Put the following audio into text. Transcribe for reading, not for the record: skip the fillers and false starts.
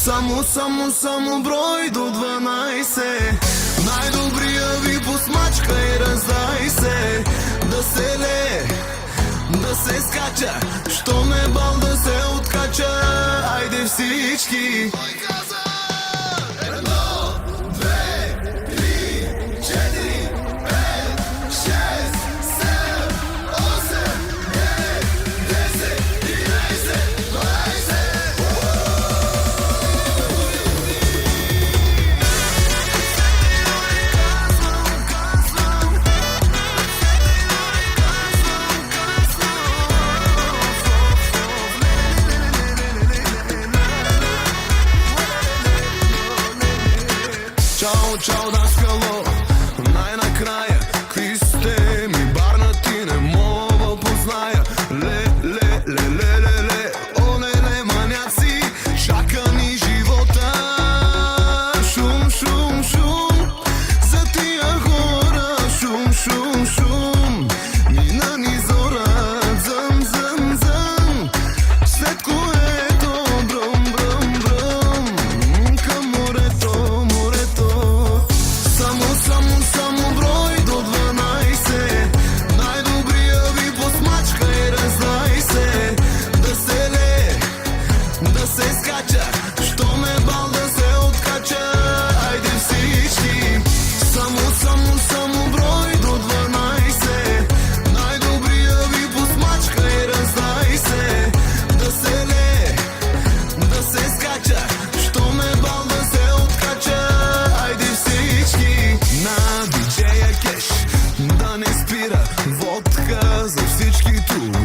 Само брой до 12. Най-добрия ви посмачка и раздай се. Да се лее, да се скача, що ме бал да се откача. Айде всички. Чао, даскало, най-накрая, какви сте ми барнати, не мога позная. Ле, оле, маняци, чака ни живота. Шум, за тия хора, шум, мина ни зора, зъм, след което бръм, към морето. Само брой до 12. Най-добрия ви посмачка и раздай се. Да се лее, да се скача, що ме бал да се откача. Айде всички. Само брой до 12. Най-добрия ви посмачка и раздай се. Да се лее, да се скача, що ме бал да се откача. Айде всички. На диджея кеш, да не спира водка за всички тук.